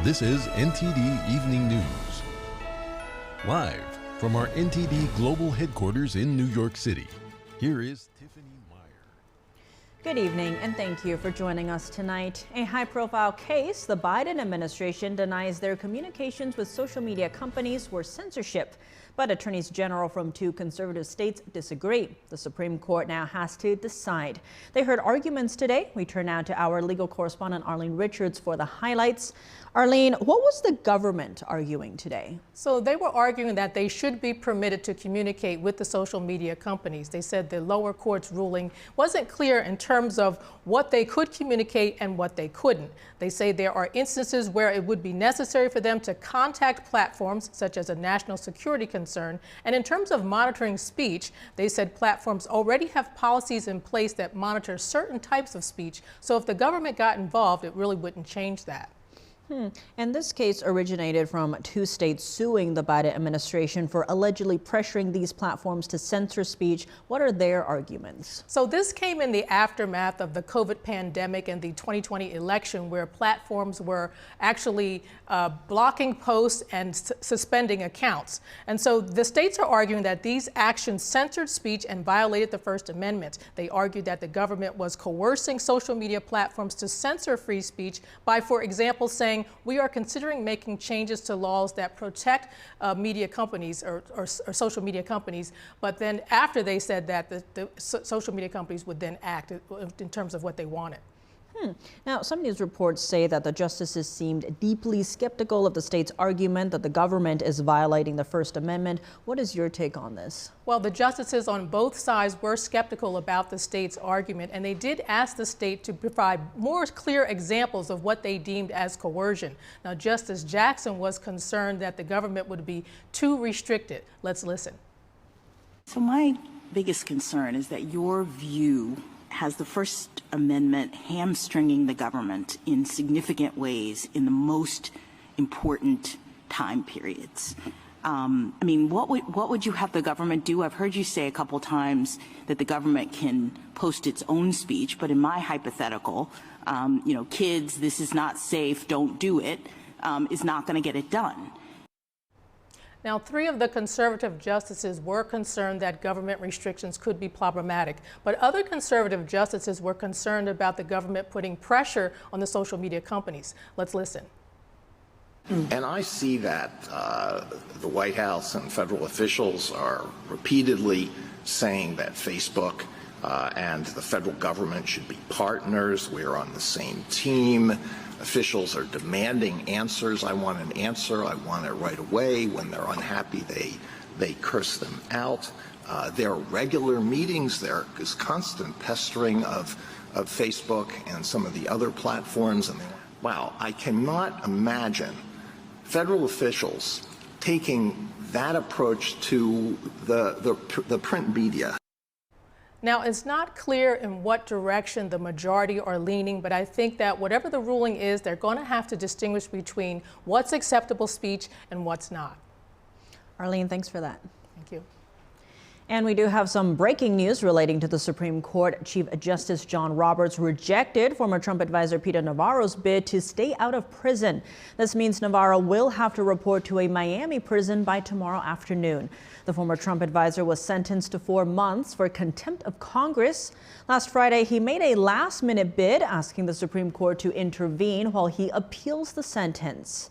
This is NTD Evening News. Live from our NTD Global Headquarters in New York City, here is Tiffany Meyer. Good evening and thank you for joining us tonight. A high-profile case, the Biden administration denies their communications with social media companies were censorship. But attorneys general from two conservative states disagree. The Supreme Court now has to decide. They heard arguments today. We turn now to our legal correspondent Arlene Richards for the highlights. Arlene, what was the government arguing today? So they were arguing that they should be permitted to communicate with the social media companies. They said the lower court's ruling wasn't clear in terms of what they could communicate and what they couldn't. They say there are instances where it would be necessary for them to contact platforms such as a national security concern. And in terms of monitoring speech, they said platforms already have policies in place that monitor certain types of speech. So if the government got involved, it really wouldn't change that. And this case originated from two states suing the Biden administration for allegedly pressuring these platforms to censor speech. What are their arguments? So this came in the aftermath of the COVID pandemic and the 2020 election, where platforms were actually blocking posts and suspending accounts. And so the states are arguing that these actions censored speech and violated the First Amendment. They argued that the government was coercing social media platforms to censor free speech by, for example, saying, we are considering making changes to laws that protect media companies or social media companies. But then after they said that, the social media companies would then act in terms of what they wanted. Now, some news reports say that the justices seemed deeply skeptical of the state's argument that the government is violating the First Amendment. What is your take on this? Well, the justices on both sides were skeptical about the state's argument, and they did ask the state to provide more clear examples of what they deemed as coercion. Now, Justice Jackson was concerned that the government would be too restricted. Let's listen. So my biggest concern is that your view has the First Amendment hamstringing the government in significant ways in the most important time periods. I mean, what would you have the government do? I've heard you say a couple times that the government can post its own speech, but in my hypothetical, you know, kids, this is not safe, don't do it, is not going to get it done. Now, three of the conservative justices were concerned that government restrictions could be problematic, but other conservative justices were concerned about the government putting pressure on the social media companies. Let's listen. And I see that the White House and federal officials are repeatedly saying that Facebook and the federal government should be partners. We're on the same team. Officials are demanding answers. I want an answer. I want it right away. When they're unhappy, they curse them out. There are regular meetings. There is constant pestering of Facebook and some of the other platforms. And wow, I cannot imagine federal officials taking that approach to the print media. Now, it's not clear in what direction the majority are leaning, but I think that whatever the ruling is, they're going to have to distinguish between what's acceptable speech and what's not. Arlene, thanks for that. Thank you. And we do have some breaking news relating to the Supreme Court. Chief Justice John Roberts rejected former Trump advisor Peter Navarro's bid to stay out of prison. This means Navarro will have to report to a Miami prison by tomorrow afternoon. The former Trump advisor was sentenced to 4 months for contempt of Congress. Last Friday, he made a last-minute bid asking the Supreme Court to intervene while he appeals the sentence.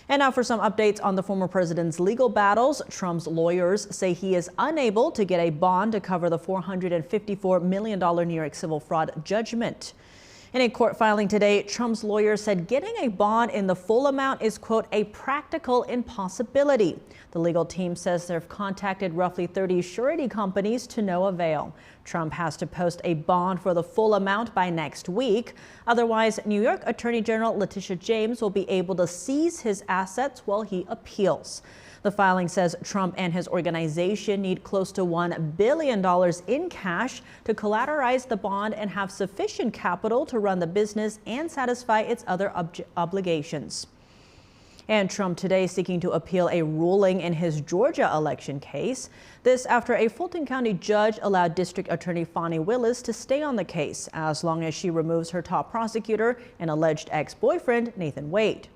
And now for some updates on the former president's legal battles. Trump's lawyers say he is unable to get a bond to cover the $454 million New York civil fraud judgment. In a court filing today, Trump's lawyers said getting a bond in the full amount is, quote, a practical impossibility. The legal team says they've contacted roughly 30 surety companies to no avail. Trump has to post a bond for the full amount by next week. Otherwise, New York Attorney General Letitia James will be able to seize his assets while he appeals. The filing says Trump and his organization need close to $1 billion in cash to collateralize the bond and have sufficient capital to run the business and satisfy its other obligations. And Trump today seeking to appeal a ruling in his Georgia election case. This after a Fulton County judge allowed District Attorney Fani Willis to stay on the case as long as she removes her top prosecutor and alleged ex-boyfriend Nathan Wade.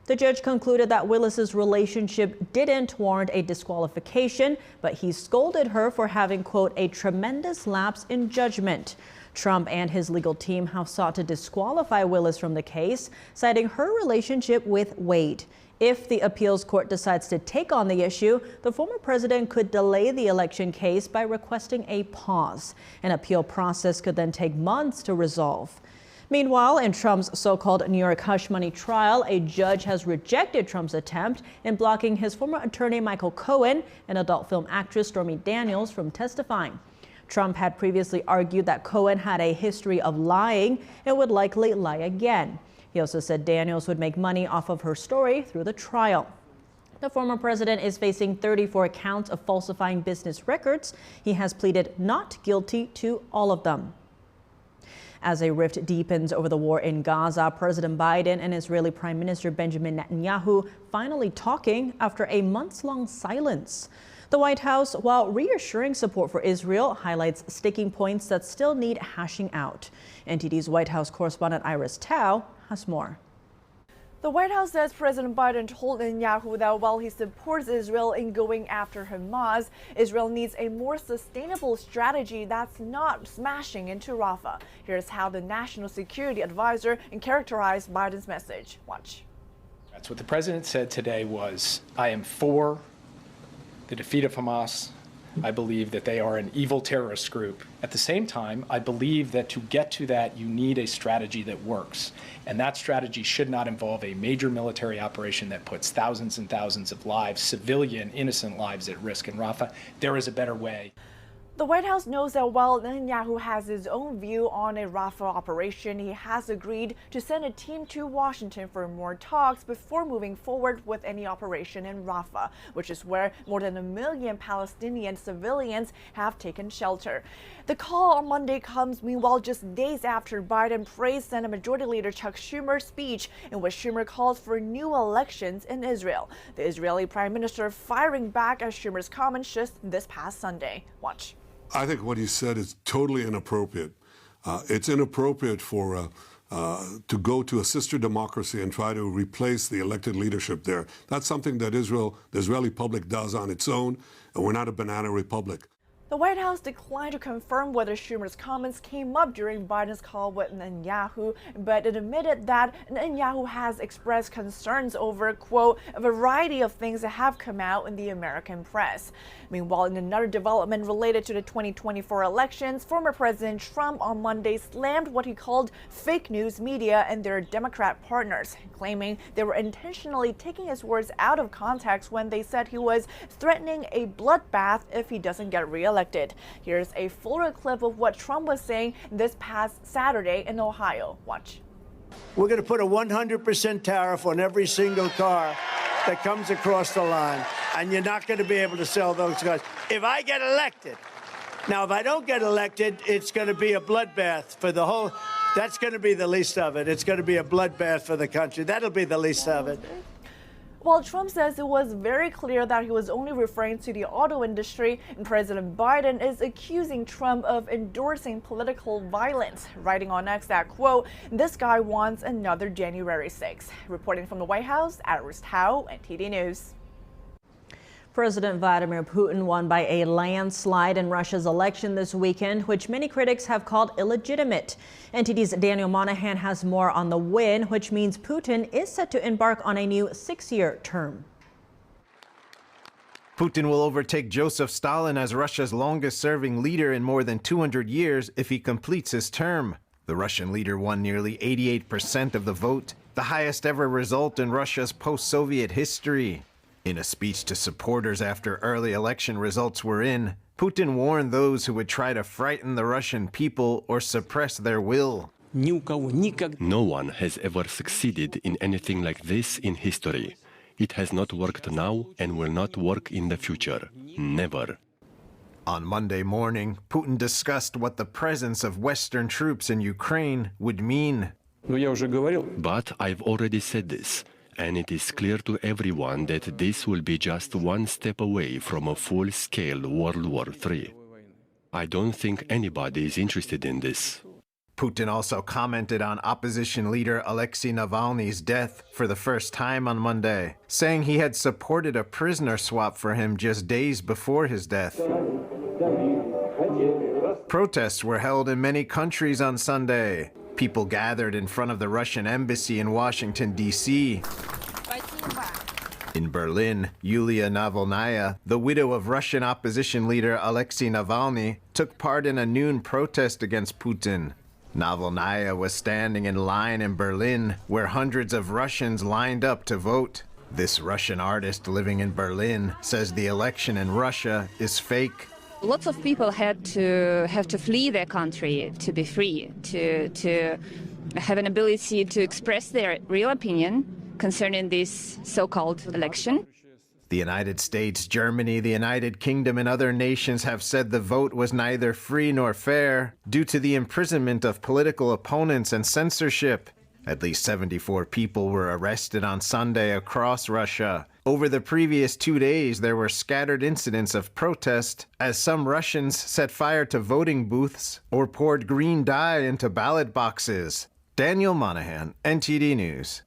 The judge concluded that Willis's relationship didn't warrant a disqualification, but he scolded her for having, quote, a tremendous lapse in judgment. Trump and his legal team have sought to disqualify Willis from the case, citing her relationship with Wade. If the appeals court decides to take on the issue, the former president could delay the election case by requesting a pause. An appeal process could then take months to resolve. Meanwhile, in Trump's so-called New York hush money trial, a judge has rejected Trump's attempt in blocking his former attorney Michael Cohen and adult film actress Stormy Daniels from testifying. Trump had previously argued that Cohen had a history of lying and would likely lie again. He also said Daniels would make money off of her story through the trial. The former president is facing 34 counts of falsifying business records. He has pleaded not guilty to all of them. As a rift deepens over the war in Gaza, President Biden and Israeli Prime Minister Benjamin Netanyahu finally talking after a months-long silence. The White House, while reassuring support for Israel, highlights sticking points that still need hashing out. NTD's White House correspondent Iris Tao has more. The White House says President Biden told Netanyahu that while he supports Israel in going after Hamas, Israel needs a more sustainable strategy that's not smashing into Rafah. Here's how the National Security Advisor characterized Biden's message. Watch. That's what the president said today was, I am for the defeat of Hamas. I believe that they are an evil terrorist group. At the same time, I believe that to get to that, you need a strategy that works. And that strategy should not involve a major military operation that puts thousands and thousands of lives, civilian, innocent lives at risk in Rafah. There is a better way. The White House knows that while Netanyahu has his own view on a Rafah operation, he has agreed to send a team to Washington for more talks before moving forward with any operation in Rafah, which is where more than 1 million Palestinian civilians have taken shelter. The call on Monday comes, meanwhile, just days after Biden praised Senate Majority Leader Chuck Schumer's speech in which Schumer calls for new elections in Israel. The Israeli Prime Minister firing back at Schumer's comments just this past Sunday. Watch. I think what he said is totally inappropriate. It's inappropriate for to go to a sister democracy and try to replace the elected leadership there. That's something that the Israeli public does on its own, and we're not a banana republic. The White House declined to confirm whether Schumer's comments came up during Biden's call with Netanyahu, but it admitted that Netanyahu has expressed concerns over, quote, a variety of things that have come out in the American press. Meanwhile, in another development related to the 2024 elections, former President Trump on Monday slammed what he called fake news media and their Democrat partners, claiming they were intentionally taking his words out of context when they said he was threatening a bloodbath if he doesn't get reelected. Here's a fuller clip of what Trump was saying this past Saturday in Ohio. Watch. We're going to put a 100% tariff on every single car that comes across the line, and you're not going to be able to sell those cars if I get elected. Now, if I don't get elected, it's going to be a bloodbath for the whole. That's going to be the least of it. It's going to be a bloodbath for the country. That'll be the least of it. While Trump says it was very clear that he was only referring to the auto industry, and President Biden is accusing Trump of endorsing political violence, writing on X that, quote, this guy wants another January 6th. Reporting from the White House, Iris Tao, NTD News. President Vladimir Putin won by a landslide in Russia's election this weekend, which many critics have called illegitimate. NTD's Daniel Monahan has more on the win, which means Putin is set to embark on a new 6-year term. Putin will overtake Joseph Stalin as Russia's longest-serving leader in more than 200 years if he completes his term. The Russian leader won nearly 88% of the vote, the highest ever result in Russia's post-Soviet history. In a speech to supporters after early election results were in, Putin warned those who would try to frighten the Russian people or suppress their will. No one has ever succeeded in anything like this in history. It has not worked now and will not work in the future. Never. On Monday morning, Putin discussed what the presence of Western troops in Ukraine would mean. But I've already said this. And it is clear to everyone that this will be just one step away from a full-scale World War III. I don't think anybody is interested in this. Putin also commented on opposition leader Alexei Navalny's death for the first time on Monday, saying he had supported a prisoner swap for him just days before his death. Protests were held in many countries on Sunday. People gathered in front of the Russian embassy in Washington, D.C. In Berlin, Yulia Navalnaya, the widow of Russian opposition leader Alexei Navalny, took part in a noon protest against Putin. Navalnaya was standing in line in Berlin, where hundreds of Russians lined up to vote. This Russian artist living in Berlin says the election in Russia is fake. Lots of people had to flee their country to be free, to have an ability to express their real opinion concerning this so-called election. The United States, Germany, the United Kingdom, and other nations have said the vote was neither free nor fair due to the imprisonment of political opponents and censorship. At least 74 people were arrested on Sunday across Russia. Over the previous 2 days, there were scattered incidents of protest as some Russians set fire to voting booths or poured green dye into ballot boxes. Daniel Monahan, NTD News.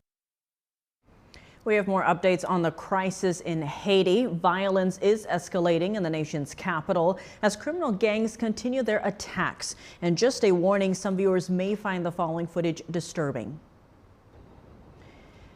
We have more updates on the crisis in Haiti. Violence is escalating in the nation's capital as criminal gangs continue their attacks. And just a warning, some viewers may find the following footage disturbing.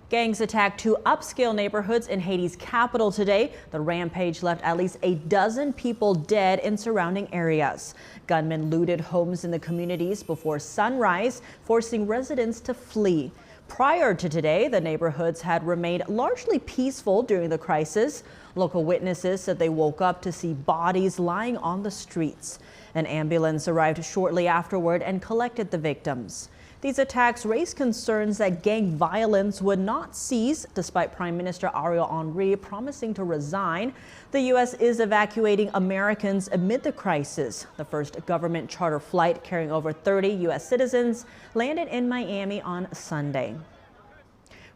Gangs attacked 2 upscale neighborhoods in Haiti's capital today. The rampage left at least a dozen people dead in surrounding areas. Gunmen looted homes in the communities before sunrise, forcing residents to flee. Prior to today, the neighborhoods had remained largely peaceful during the crisis. Local witnesses said they woke up to see bodies lying on the streets. An ambulance arrived shortly afterward and collected the victims. These attacks raised concerns that gang violence would not cease, despite Prime Minister Ariel Henry promising to resign. The U.S. is evacuating Americans amid the crisis. The first government charter flight carrying over 30 U.S. citizens landed in Miami on Sunday.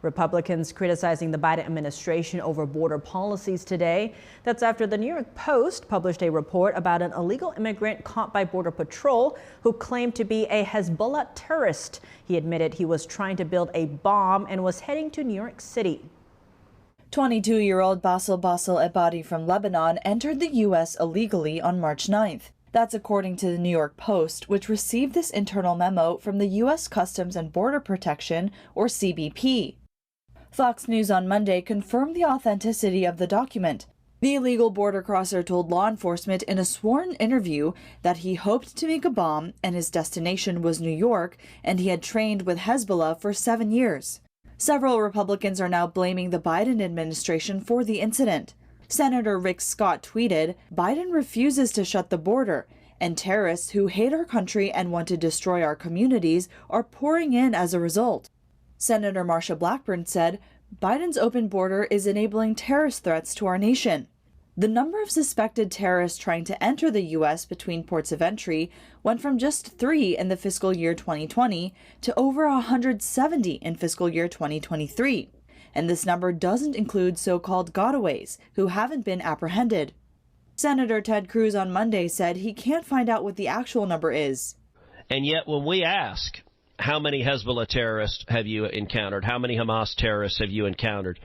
Republicans criticizing the Biden administration over border policies today. That's after the New York Post published a report about an illegal immigrant caught by Border Patrol who claimed to be a Hezbollah terrorist. He admitted he was trying to build a bomb and was heading to New York City. 22-year-old Bassel Ebadi from Lebanon entered the U.S. illegally on March 9th. That's according to the New York Post, which received this internal memo from the U.S. Customs and Border Protection, or CBP. Fox News on Monday confirmed the authenticity of the document. The illegal border crosser told law enforcement in a sworn interview that he hoped to make a bomb and his destination was New York, and he had trained with Hezbollah for 7 years. Several Republicans are now blaming the Biden administration for the incident. Senator Rick Scott tweeted, "Biden refuses to shut the border, and terrorists who hate our country and want to destroy our communities are pouring in as a result." Senator Marsha Blackburn said, "Biden's open border is enabling terrorist threats to our nation." The number of suspected terrorists trying to enter the U.S. between ports of entry went from just 3 in the fiscal year 2020 to over 170 in fiscal year 2023. And this number doesn't include so-called gotaways who haven't been apprehended. Senator Ted Cruz on Monday said he can't find out what the actual number is. And yet when we ask, how many Hezbollah terrorists have you encountered? How many Hamas terrorists have you encountered?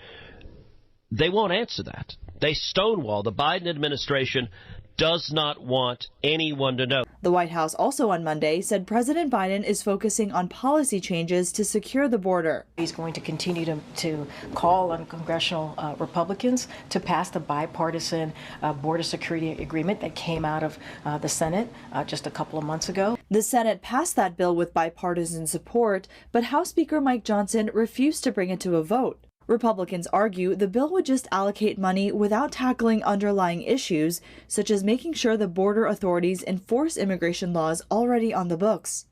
They won't answer that. They stonewall. The Biden administration does not want anyone to know. The White House also on Monday said President Biden is focusing on policy changes to secure the border. He's going to continue to call on congressional Republicans to pass the bipartisan border security agreement that came out of the Senate just a couple of months ago. The Senate passed that bill with bipartisan support, but House Speaker Mike Johnson refused to bring it to a vote. Republicans argue the bill would just allocate money without tackling underlying issues, such as making sure the border authorities enforce immigration laws already on the books.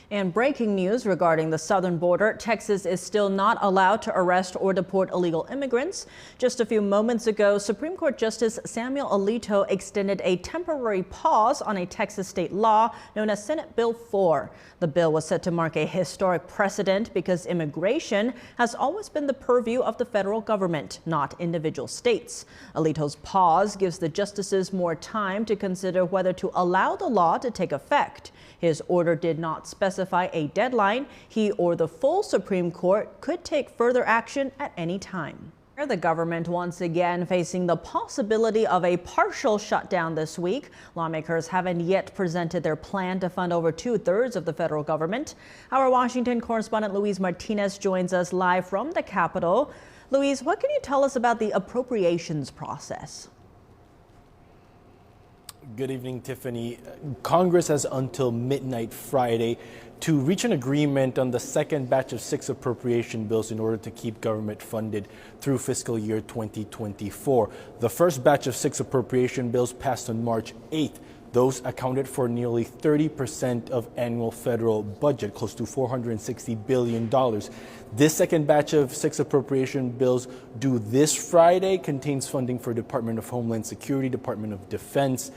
And breaking news regarding the southern border, Texas is still not allowed to arrest or deport illegal immigrants. Just a few moments ago, Supreme Court Justice Samuel Alito extended a temporary pause on a Texas state law known as Senate Bill 4. The bill was set to mark a historic precedent because immigration has always been the purview of the federal government, not individual states. Alito's pause gives the justices more time to consider whether to allow the law to take effect. His order did not specify a deadline. He or the full Supreme Court could take further action at any time. The government once again facing the possibility of a partial shutdown this week. Lawmakers haven't yet presented their plan to fund over 2/3 of the federal government. Our Washington correspondent Luis Martinez joins us live from the Capitol. Luis, what can you tell us about the appropriations process? Good evening, Tiffany. Congress has until midnight Friday to reach an agreement on the second batch of 6 appropriation bills in order to keep government funded through fiscal year 2024. The first batch of 6 appropriation bills passed on March 8th. Those accounted for nearly 30% of annual federal budget, close to $460 billion. This second batch of 6 appropriation bills due this Friday contains funding for Department of Homeland Security, Department of Defense,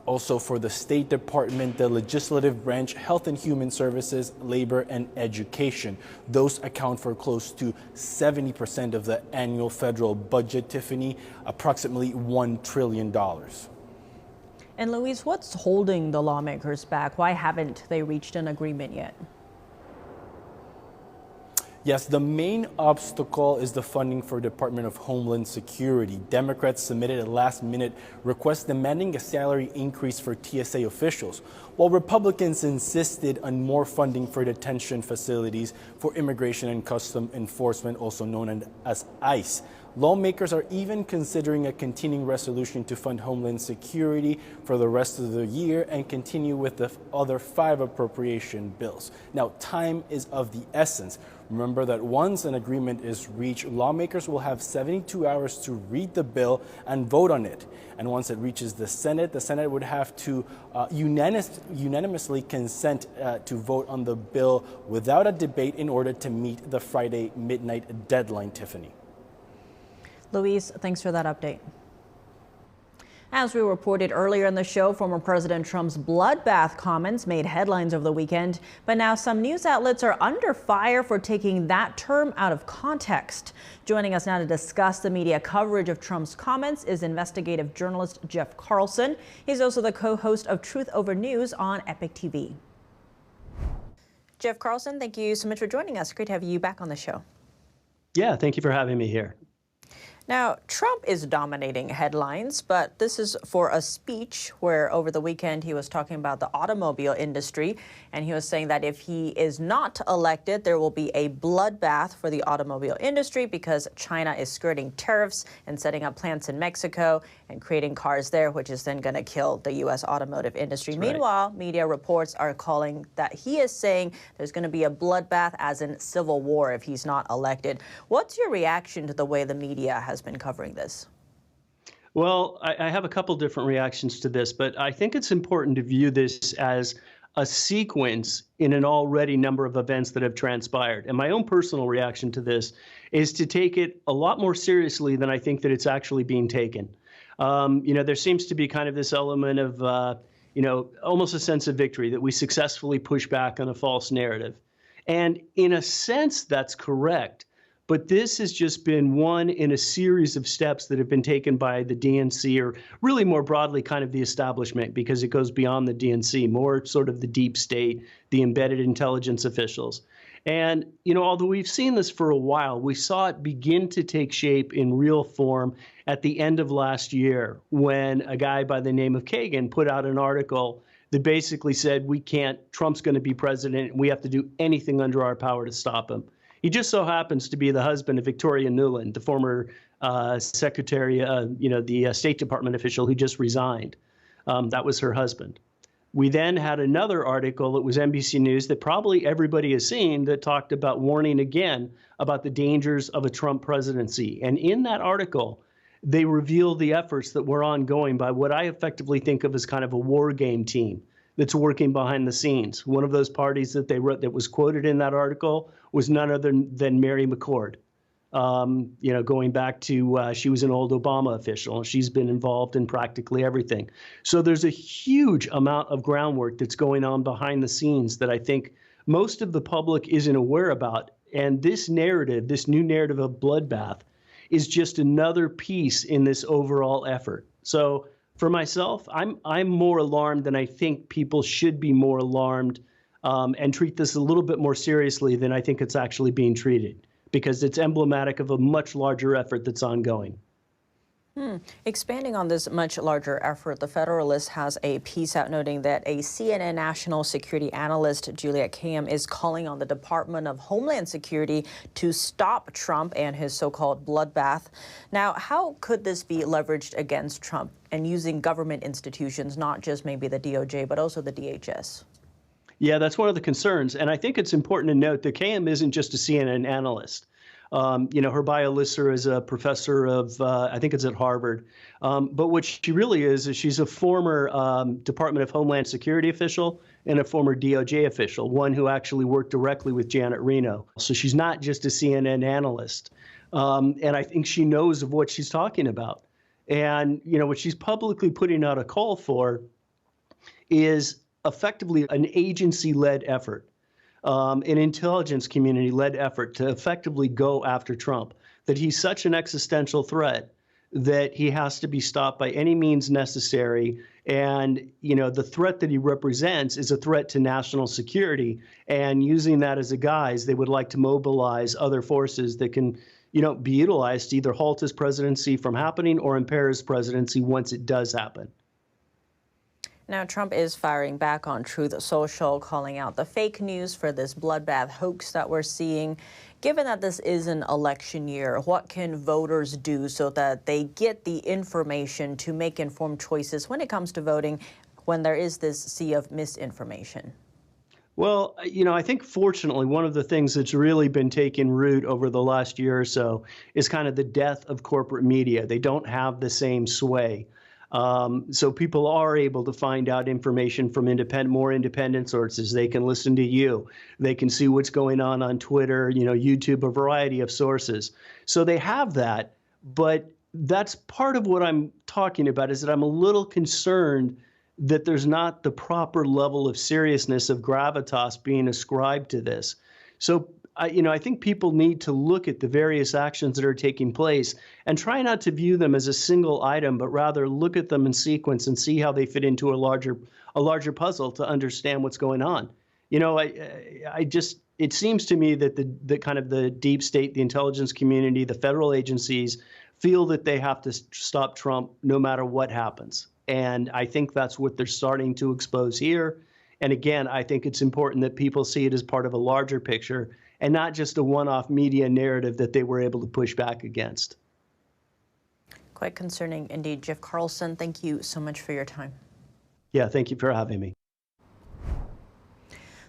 also for the State Department, the Legislative Branch, Health and Human Services, Labor and Education. Those account for close to 70% of the annual federal budget, Tiffany, approximately $1 trillion. And Luis, what's holding the lawmakers back? Why haven't they reached an agreement yet? Yes, the main obstacle is the funding for Department of Homeland Security. Democrats submitted a last-minute request demanding a salary increase for TSA officials, while Republicans insisted on more funding for detention facilities for Immigration and Customs Enforcement, also known as ICE. Lawmakers are even considering a continuing resolution to fund Homeland Security for the rest of the year and continue with the other 5 appropriation bills. Now, time is of the essence. Remember that once an agreement is reached, lawmakers will have 72 hours to read the bill and vote on it. And once it reaches the Senate would have to unanimously consent to vote on the bill without a debate in order to meet the Friday midnight deadline, Tiffany. Luis, thanks for that update. As we reported earlier in the show, former President Trump's bloodbath comments made headlines over the weekend, but now some news outlets are under fire for taking that term out of context. Joining us now to discuss the media coverage of Trump's comments is investigative journalist Jeff Carlson. He's also the co-host of Truth Over News on Epic TV. Jeff Carlson, thank you so much for joining us. Great to have you back on the show. Yeah, thank you for having me here. Now, Trump is dominating headlines, but this is for a speech where over the weekend he was talking about the automobile industry, and he was saying that if he is not elected, there will be a bloodbath for the automobile industry because China is skirting tariffs and setting up plants in Mexico and creating cars there, which is then going to kill the U.S. automotive industry. That's right. Meanwhile, media reports are calling that he is saying there's going to be a bloodbath, as in civil war, if he's not elected. What's your reaction to the way the media has been covering this? Well, I have a couple different reactions to this, but I think it's important to view this as a sequence in an already number of events that have transpired. And my own personal reaction to this is to take it a lot more seriously than I think that it's actually being taken. There seems to be kind of this element of, almost a sense of victory, that we successfully push back on a false narrative. And in a sense, that's correct. But this has just been one in a series of steps that have been taken by the DNC, or really more broadly kind of the establishment, because it goes beyond the DNC, more sort of the deep state, the embedded intelligence officials. And, although we've seen this for a while, we saw it begin to take shape in real form at the end of last year when a guy by the name of Kagan put out an article that basically said, Trump's going to be president, and we have to do anything under our power to stop him. He just so happens to be the husband of Victoria Nuland, the former secretary, the State Department official who just resigned. That was her husband. We then had another article that was NBC News that probably everybody has seen that talked about warning again about the dangers of a Trump presidency. And in that article, they revealed the efforts that were ongoing by what I effectively think of as kind of a war game team that's working behind the scenes. One of those parties that they wrote that was quoted in that article was none other than Mary McCord. Going back to she was an old Obama official, and she's been involved in practically everything. So there's a huge amount of groundwork that's going on behind the scenes that I think most of the public isn't aware about. And this narrative, this new narrative of Bloodbath, is just another piece in this overall effort. So for myself, I'm more alarmed than I think people should be more alarmed, and treat this a little bit more seriously than I think it's actually being treated, because it's emblematic of a much larger effort that's ongoing. Expanding on this much larger effort, the Federalist has a piece out noting that a CNN national security analyst, Juliet Kayyem, is calling on the Department of Homeland Security to stop Trump and his so-called bloodbath. Now, how could this be leveraged against Trump and using government institutions, not just maybe the DOJ, but also the DHS? Yeah, that's one of the concerns. And I think it's important to note that Kayyem isn't just a CNN analyst. Her bio lists her as a professor of, I think it's at Harvard. But what she really is she's a former Department of Homeland Security official and a former DOJ official, one who actually worked directly with Janet Reno. So she's not just a CNN analyst. And I think she knows of what she's talking about. And, what she's publicly putting out a call for is effectively an agency-led effort. An intelligence community-led effort to effectively go after Trump, that he's such an existential threat that he has to be stopped by any means necessary. And, the threat that he represents is a threat to national security. And using that as a guise, they would like to mobilize other forces that can, be utilized to either halt his presidency from happening or impair his presidency once it does happen. Now, Trump is firing back on Truth Social, calling out the fake news for this bloodbath hoax that we're seeing. Given that this is an election year, what can voters do so that they get the information to make informed choices when it comes to voting when there is this sea of misinformation? Well, I think fortunately one of the things that's really been taking root over the last year or so is kind of the death of corporate media. They don't have the same sway. So people are able to find out information from more independent sources. They can listen to you. They can see what's going on Twitter, YouTube, a variety of sources. So they have that. But that's part of what I'm talking about, is that I'm a little concerned that there's not the proper level of seriousness, of gravitas being ascribed to this. So I think people need to look at the various actions that are taking place and try not to view them as a single item, but rather look at them in sequence and see how they fit into a larger puzzle to understand what's going on. It seems to me that the kind of the deep state, the intelligence community, the federal agencies feel that they have to stop Trump no matter what happens. And I think that's what they're starting to expose here. And again, I think it's important that people see it as part of a larger picture and not just a one-off media narrative that they were able to push back against. Quite concerning indeed. Jeff Carlson, thank you so much for your time. Yeah, thank you for having me.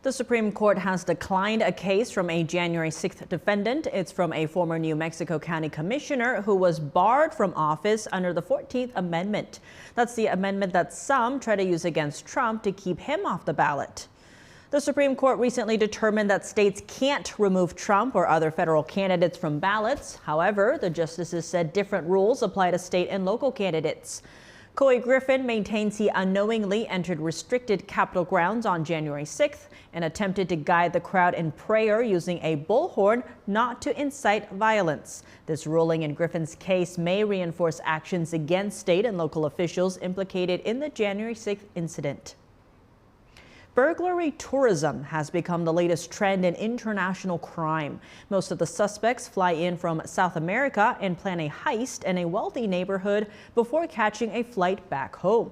The Supreme Court has declined a case from a January 6th defendant. It's from a former New Mexico County commissioner who was barred from office under the 14th Amendment. That's the amendment that some try to use against Trump to keep him off the ballot. The Supreme Court recently determined that states can't remove Trump or other federal candidates from ballots. However, the justices said different rules apply to state and local candidates. Couy Griffin maintains he unknowingly entered restricted Capitol grounds on January 6th and attempted to guide the crowd in prayer using a bullhorn not to incite violence. This ruling in Griffin's case may reinforce actions against state and local officials implicated in the January 6th incident. Burglary tourism has become the latest trend in international crime. Most of the suspects fly in from South America and plan a heist in a wealthy neighborhood before catching a flight back home.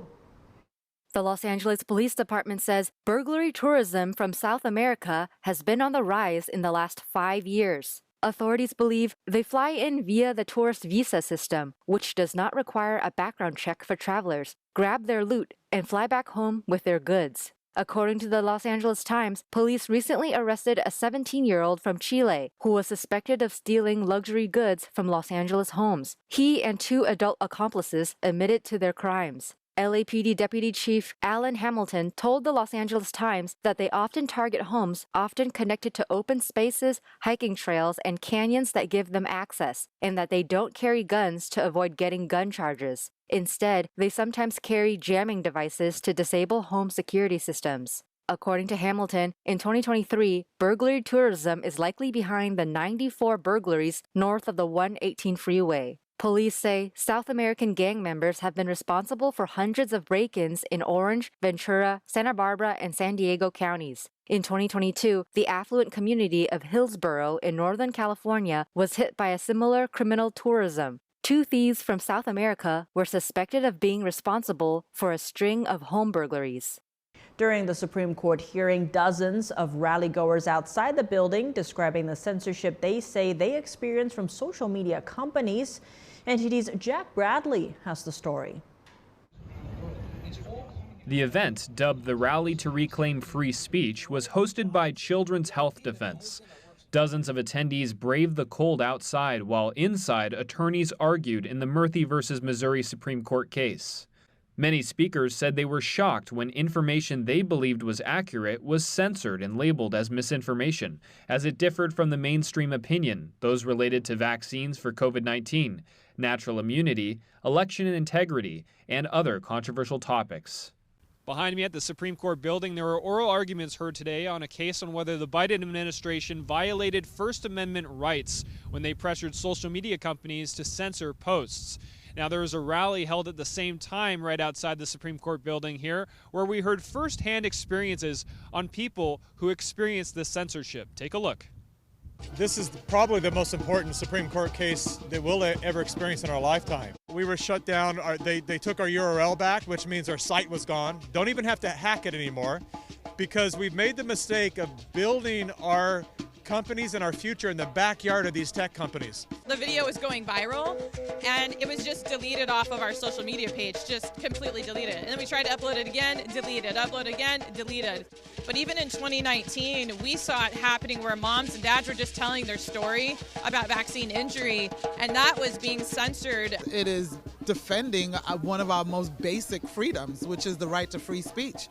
The Los Angeles Police Department says burglary tourism from South America has been on the rise in the last 5 years. Authorities believe they fly in via the tourist visa system, which does not require a background check for travelers, grab their loot, and fly back home with their goods. According to the Los Angeles Times, police recently arrested a 17-year-old from Chile who was suspected of stealing luxury goods from Los Angeles homes. He and 2 adult accomplices admitted to their crimes. LAPD Deputy Chief Alan Hamilton told the Los Angeles Times that they often target homes often connected to open spaces, hiking trails, and canyons that give them access, and that they don't carry guns to avoid getting gun charges. Instead, they sometimes carry jamming devices to disable home security systems. According to Hamilton, in 2023, burglary tourism is likely behind the 94 burglaries north of the 118 freeway. Police say South American gang members have been responsible for hundreds of break-ins in Orange, Ventura, Santa Barbara, and San Diego counties. In 2022, the affluent community of Hillsborough in Northern California was hit by a similar criminal tourism. 2 thieves from South America were suspected of being responsible for a string of home burglaries. During the Supreme Court hearing, dozens of rally-goers outside the building describing the censorship they say they experienced from social media companies. NTD's Jack Bradley has the story. The event, dubbed the Rally to Reclaim Free Speech, was hosted by Children's Health Defense. Dozens of attendees braved the cold outside, while inside, attorneys argued in the Murphy versus Missouri Supreme Court case. Many speakers said they were shocked when information they believed was accurate was censored and labeled as misinformation, as it differed from the mainstream opinion, those related to vaccines for COVID-19, natural immunity, election integrity, and other controversial topics. Behind me at the Supreme Court building, there were oral arguments heard today on a case on whether the Biden administration violated First Amendment rights when they pressured social media companies to censor posts. Now, there was a rally held at the same time right outside the Supreme Court building here, where we heard firsthand experiences on people who experienced this censorship. Take a look. This is probably the most important Supreme Court case that we'll ever experience in our lifetime. We were shut down. They took our URL back, which means our site was gone. Don't even have to hack it anymore, because we've made the mistake of building our companies and our future in the backyard of these tech companies. The video was going viral, and it was just deleted off of our social media page, just completely deleted. And then we tried to upload it again, deleted, upload again, deleted. But even in 2019, we saw it happening where moms and dads were just telling their story about vaccine injury, and that was being censored. It is defending one of our most basic freedoms, which is the right to free speech.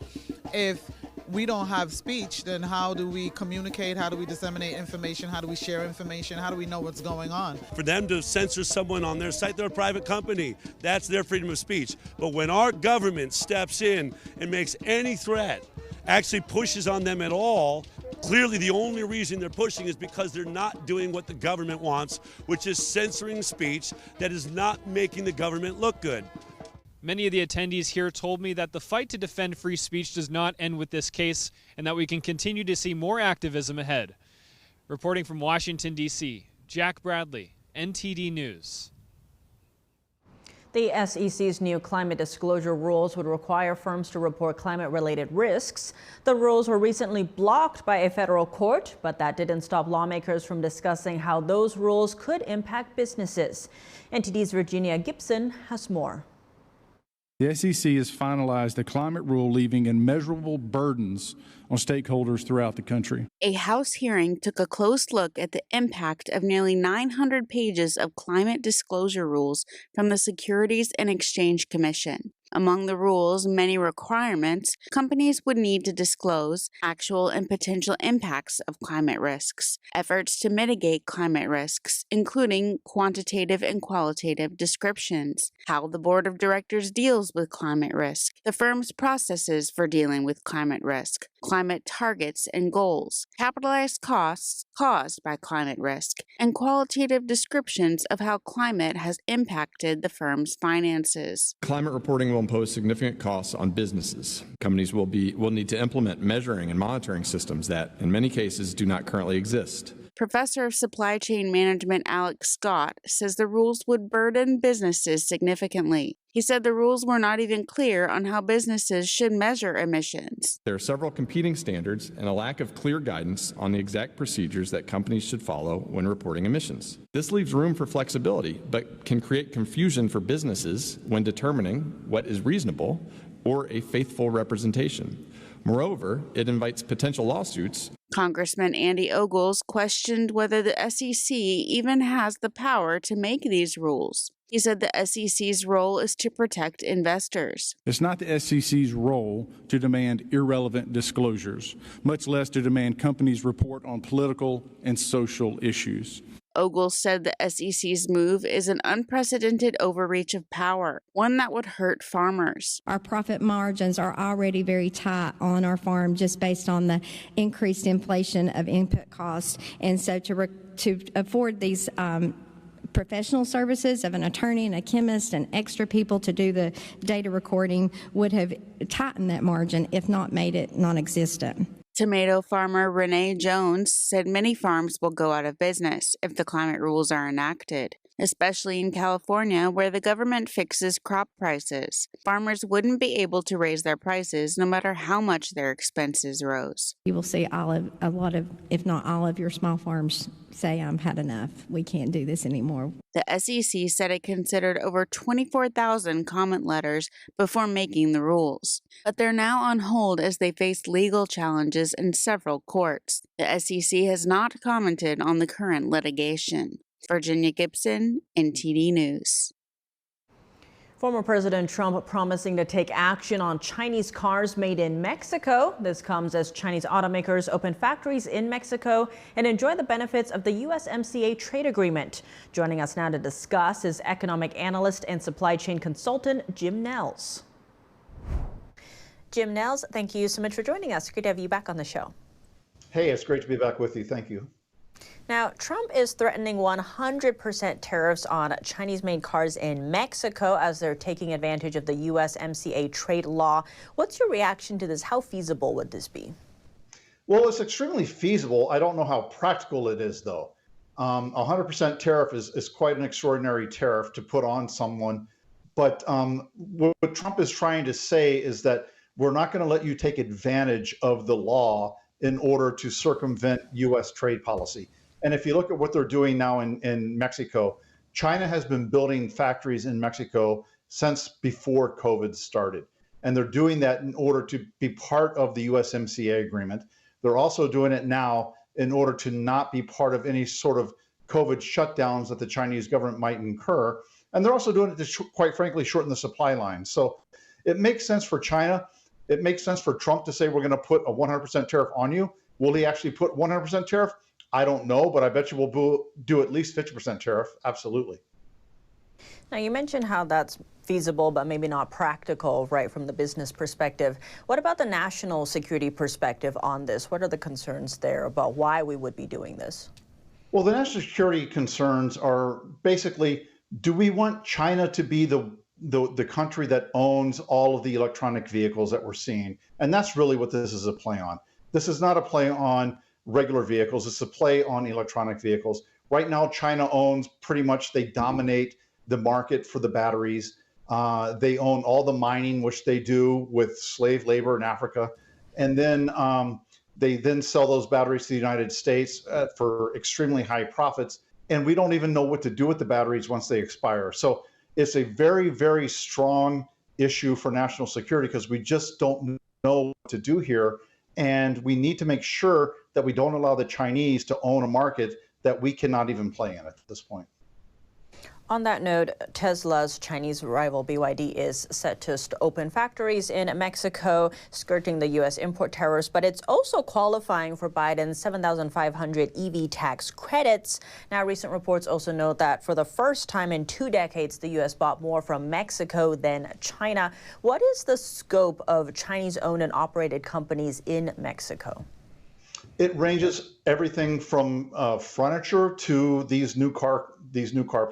If we don't have speech, then how do we communicate? How do we disseminate information? How do we share information? How do we know what's going on? For them to censor someone on their site, they're a private company. That's their freedom of speech. But when our government steps in and makes any threat, actually pushes on them at all, clearly the only reason they're pushing is because they're not doing what the government wants, which is censoring speech that is not making the government look good. Many of the attendees here told me that the fight to defend free speech does not end with this case and that we can continue to see more activism ahead. Reporting from Washington, D.C., Jack Bradley, NTD News. The SEC's new climate disclosure rules would require firms to report climate-related risks. The rules were recently blocked by a federal court, but that didn't stop lawmakers from discussing how those rules could impact businesses. NTD's Virginia Gibson has more. The SEC has finalized a climate rule leaving immeasurable burdens on stakeholders throughout the country. A House hearing took a close look at the impact of nearly 900 pages of climate disclosure rules from the Securities and Exchange Commission. Among the rules' many requirements, companies would need to disclose actual and potential impacts of climate risks, efforts to mitigate climate risks, including quantitative and qualitative descriptions, how the board of directors deals with climate risk, the firm's processes for dealing with climate risk, climate targets and goals, capitalized costs caused by climate risk, and qualitative descriptions of how climate has impacted the firm's finances. Climate reporting will impose significant costs on businesses. Companies will need to implement measuring and monitoring systems that, in many cases, do not currently exist. Professor of Supply Chain Management Alex Scott says the rules would burden businesses significantly. He said the rules were not even clear on how businesses should measure emissions. There are several competing standards and a lack of clear guidance on the exact procedures that companies should follow when reporting emissions. This leaves room for flexibility, but can create confusion for businesses when determining what is reasonable or a faithful representation. Moreover, it invites potential lawsuits. Congressman Andy Ogles questioned whether the SEC even has the power to make these rules. He said the SEC's role is to protect investors. It's not the SEC's role to demand irrelevant disclosures, much less to demand companies report on political and social issues. Ogle said the SEC's move is an unprecedented overreach of power, one that would hurt farmers. Our profit margins are already very tight on our farm just based on the increased inflation of input costs. And so to afford these professional services of an attorney and a chemist and extra people to do the data recording would have tightened that margin, if not made it non-existent. Tomato farmer Renee Jones said many farms will go out of business if the climate rules are enacted, especially in California, where the government fixes crop prices. Farmers wouldn't be able to raise their prices no matter how much their expenses rose. You will see a lot of, if not all of your small farms say, I've had enough. We can't do this anymore. The SEC said it considered over 24,000 comment letters before making the rules, but they're now on hold as they face legal challenges in several courts. The SEC has not commented on the current litigation. Virginia Gibson, NTD News. Former President Trump promising to take action on Chinese cars made in Mexico. This comes as Chinese automakers open factories in Mexico and enjoy the benefits of the USMCA trade agreement. Joining us now to discuss is economic analyst and supply chain consultant Jim Nelles. Jim Nelles, thank you so much for joining us. Great to have you back on the show. Hey, it's great to be back with you. Thank you. Now, Trump is threatening 100% tariffs on Chinese-made cars in Mexico as they're taking advantage of the USMCA trade law. What's your reaction to this? How feasible would this be? Well, it's extremely feasible. I don't know how practical it is, though. 100% tariff is quite an extraordinary tariff to put on someone. But what Trump is trying to say is that we're not going to let you take advantage of the law in order to circumvent U.S. trade policy. And if you look at what they're doing now in Mexico, China has been building factories in Mexico since before COVID started. And they're doing that in order to be part of the USMCA agreement. They're also doing it now in order to not be part of any sort of COVID shutdowns that the Chinese government might incur. And they're also doing it to, quite frankly, shorten the supply line. So it makes sense for China. It makes sense for Trump to say we're going to put a 100% tariff on you. Will he actually put 100% tariff? I don't know, but I bet you we'll do at least 50% tariff. Absolutely. Now, you mentioned how that's feasible, but maybe not practical, right, from the business perspective. What about the national security perspective on this? What are the concerns there about why we would be doing this? Well, the national security concerns are basically, do we want China to be the country that owns all of the electronic vehicles that we're seeing? And that's really what this is a play on. This is not a play on regular vehicles. It's a play on electronic vehicles. Right now, China owns pretty much, they dominate the market for the batteries. They own all the mining, which they do with slave labor in Africa. And then they then sell those batteries to the United States for extremely high profits. And we don't even know what to do with the batteries once they expire. So it's a very, very strong issue for national security because we just don't know what to do here. And we need to make sure that we don't allow the Chinese to own a market that we cannot even play in at this point. On that note, Tesla's Chinese rival BYD is set to open factories in Mexico, skirting the U.S. import tariffs, but it's also qualifying for Biden's 7,500 EV tax credits. Now, recent reports also note that for the first time in 2 decades, the U.S. bought more from Mexico than China. What is the scope of Chinese-owned and operated companies in Mexico? It ranges everything from furniture to these new car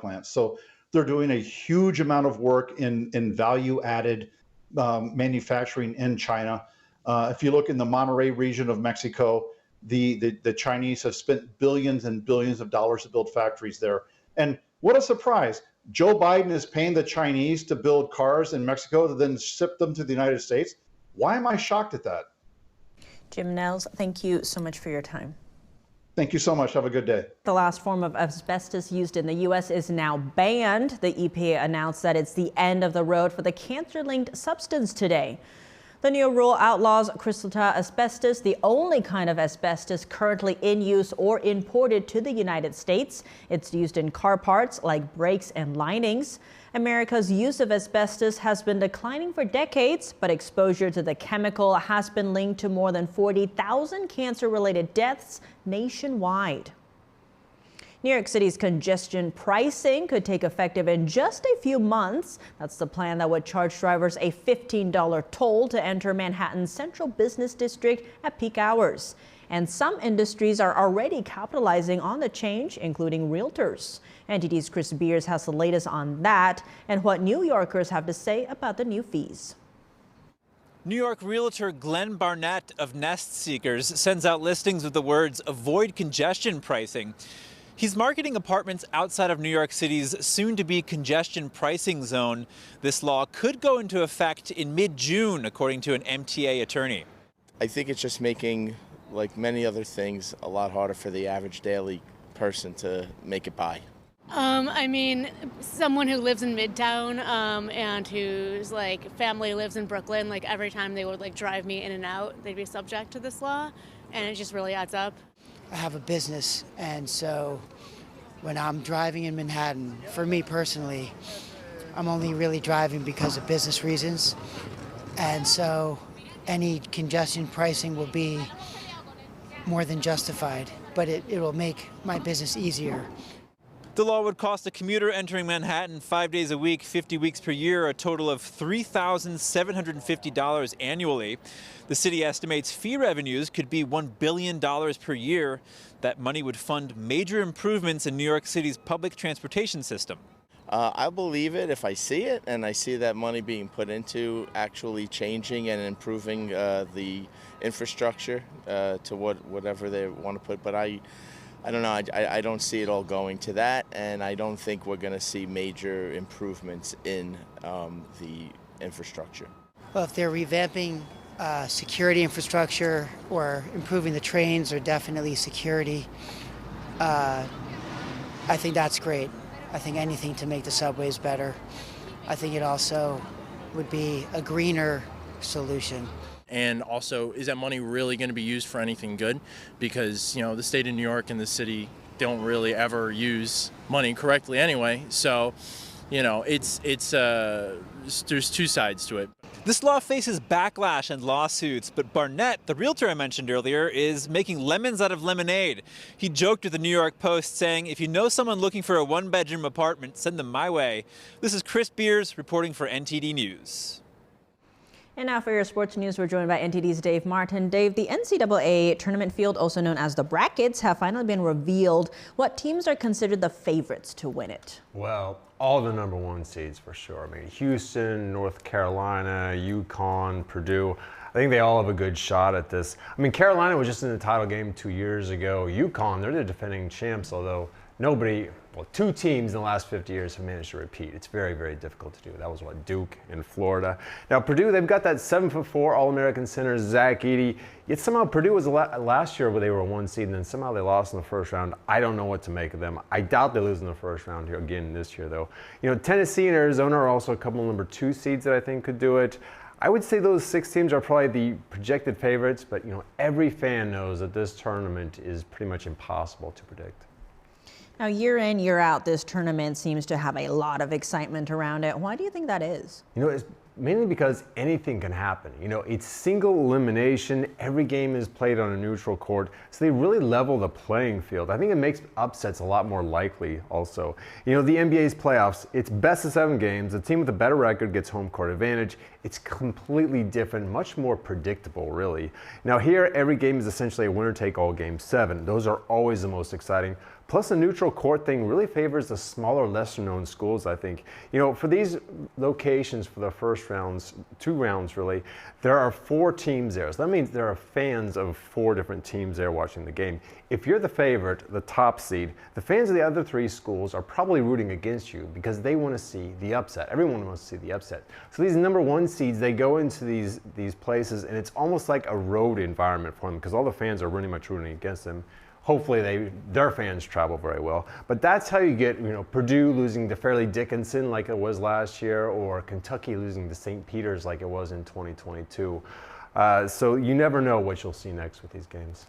plants. So they're doing a huge amount of work in value-added manufacturing in China. If you look in the Monterrey region of Mexico, the Chinese have spent billions and billions of dollars to build factories there. And what a surprise! Joe Biden is paying the Chinese to build cars in Mexico to then ship them to the United States. Why am I shocked at that? Jim Nelles, thank you so much for your time. Thank you so much. Have a good day. The last form of asbestos used in the U.S. is now banned. The EPA announced that it's the end of the road for the cancer-linked substance today. The new rule outlaws crystalline asbestos, the only kind of asbestos currently in use or imported to the United States. It's used in car parts like brakes and linings. America's use of asbestos has been declining for decades, but exposure to the chemical has been linked to more than 40,000 cancer-related deaths nationwide. New York City's congestion pricing could take effect in just a few months. That's the plan that would charge drivers a $15 toll to enter Manhattan's central business district at peak hours. And some industries are already capitalizing on the change, including Realtors. NTD's Chris Beers has the latest on that and what New Yorkers have to say about the new fees. New York realtor Glenn Barnett of Nest Seekers sends out listings with the words "Avoid congestion pricing." He's marketing apartments outside of New York City's soon-to-be congestion pricing zone. This law could go into effect in mid-June, according to an MTA attorney. I think it's just making, like many other things, a lot harder for the average daily person to make it by. I mean, someone who lives in Midtown and whose family lives in Brooklyn, every time they would drive me in and out, they'd be subject to this law, and it just really adds up. I have a business, and so when I'm driving in Manhattan, for me personally, I'm only really driving because of business reasons, and so any congestion pricing will be more than justified, but it will make my business easier. The law would cost a commuter entering Manhattan 5 days a week, 50 weeks per year, a total of $3,750 annually. The city estimates fee revenues could be $1 billion per year. That money would fund major improvements in New York City's public transportation system. I believe it if I see it, and I see that money being put into actually changing and improving the infrastructure to whatever they want to put. But I don't know, I don't see it all going to that, and I don't think we're going to see major improvements in the infrastructure. Well, if they're revamping security infrastructure or improving the trains or definitely security, I think that's great. I think anything to make the subways better. I think it also would be a greener solution. And also, is that money really going to be used for anything good? Because, the state of New York and the city don't really ever use money correctly anyway. So, there's two sides to it. This law faces backlash and lawsuits, but Barnett, the realtor I mentioned earlier, is making lemons out of lemonade. He joked with the New York Post, saying, "If you know someone looking for a one-bedroom apartment, send them my way." This is Chris Beers reporting for NTD News. And now for your sports news, we're joined by NTD's Dave Martin. Dave, the NCAA tournament field, also known as the brackets, have finally been revealed. What teams are considered the favorites to win it? Well, all the number one seeds for sure. I mean, Houston, North Carolina, UConn, Purdue. I think they all have a good shot at this. I mean, Carolina was just in the title game 2 years ago. UConn, they're the defending champs, although two teams in the last 50 years have managed to repeat. It's very, very difficult to do. That was Duke and Florida. Now Purdue, they've got that 7'4" All-American center, Zach Edey. Yet somehow Purdue was last year where they were a 1 seed, and then somehow they lost in the first round. I don't know what to make of them. I doubt they lose in the first round here again this year, though. Tennessee and Arizona are also a couple of number 2 seeds that I think could do it. I would say those 6 teams are probably the projected favorites, but every fan knows that this tournament is pretty much impossible to predict. Now, year in, year out, this tournament seems to have a lot of excitement around it. Why do you think that is? It's mainly because anything can happen. It's single elimination. Every game is played on a neutral court, so they really level the playing field. I think it makes upsets a lot more likely also. The NBA's playoffs, it's best of 7 games. The team with a better record gets home court advantage. It's completely different, much more predictable, really. Now here, every game is essentially a winner-take-all game 7. Those are always the most exciting. Plus, the neutral court thing really favors the smaller, lesser-known schools, I think. For these locations for the first rounds, 2 rounds really, there are 4 teams there. So that means there are fans of 4 different teams there watching the game. If you're the favorite, the top seed, the fans of the other 3 schools are probably rooting against you because they want to see the upset. Everyone wants to see the upset. So these number 1 seeds, they go into these places, and it's almost like a road environment for them because all the fans are really much rooting against them. hopefully their fans travel very well. But that's how you get, Purdue losing to Fairleigh Dickinson like it was last year, or Kentucky losing to St. Peter's like it was in 2022. So you never know what you'll see next with these games.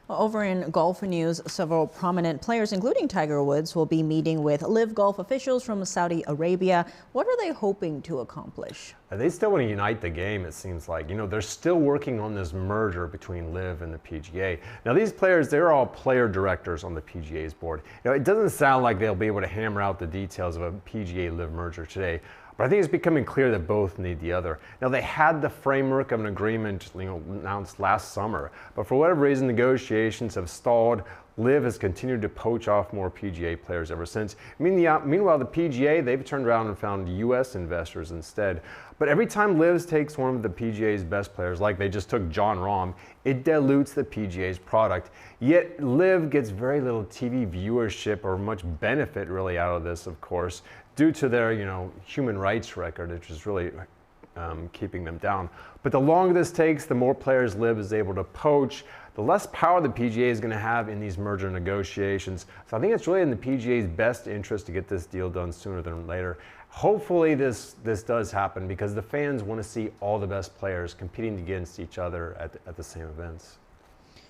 Well, over in golf news, several prominent players, including Tiger Woods, will be meeting with LIV Golf officials from Saudi Arabia. What are they hoping to accomplish? They still want to unite the game, it seems like. They're still working on this merger between LIV and the PGA. Now, these players, they're all player directors on the PGA's board. It doesn't sound like they'll be able to hammer out the details of a PGA-LIV merger today, but I think it's becoming clear that both need the other. Now, they had the framework of an agreement announced last summer, but for whatever reason, negotiations have stalled. LIV has continued to poach off more PGA players ever since. Meanwhile, the PGA, they've turned around and found U.S. investors instead. But every time LIV takes one of the PGA's best players, like they just took Jon Rahm, it dilutes the PGA's product. Yet LIV gets very little TV viewership or much benefit really out of this, of course, due to their, human rights record, which is really keeping them down. But the longer this takes, the more players LIV is able to poach, the less power the PGA is going to have in these merger negotiations. So I think it's really in the PGA's best interest to get this deal done sooner than later. Hopefully this does happen, because the fans want to see all the best players competing against each other at the same events.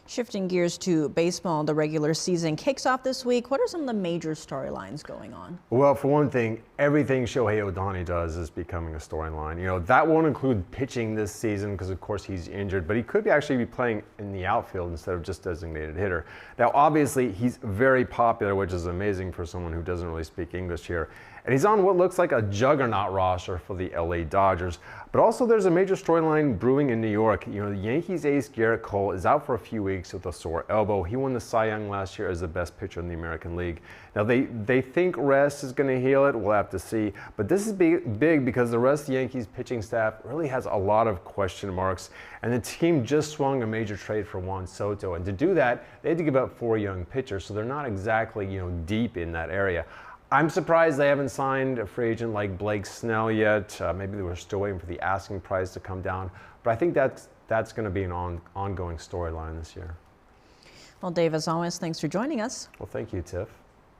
Shifting gears to baseball, the regular season kicks off this week. What are some of the major storylines going on? Well, for one thing, everything Shohei Ohtani does is becoming a storyline. That won't include pitching this season because, of course, he's injured, but he could actually be playing in the outfield instead of just designated hitter. Now, obviously, he's very popular, which is amazing for someone who doesn't really speak English here. And he's on what looks like a juggernaut roster for the LA Dodgers. But also there's a major storyline brewing in New York. The Yankees ace Garrett Cole is out for a few weeks with a sore elbow. He won the Cy Young last year as the best pitcher in the American League. Now they think rest is going to heal it. We'll have to see. But this is big because the rest of the Yankees pitching staff really has a lot of question marks. And the team just swung a major trade for Juan Soto. And to do that, they had to give up 4 young pitchers. So they're not exactly, deep in that area. I'm surprised they haven't signed a free agent like Blake Snell yet. Maybe they were still waiting for the asking price to come down. But I think that's going to be an ongoing storyline this year. Well, Dave, as always, thanks for joining us. Well, thank you, Tiff.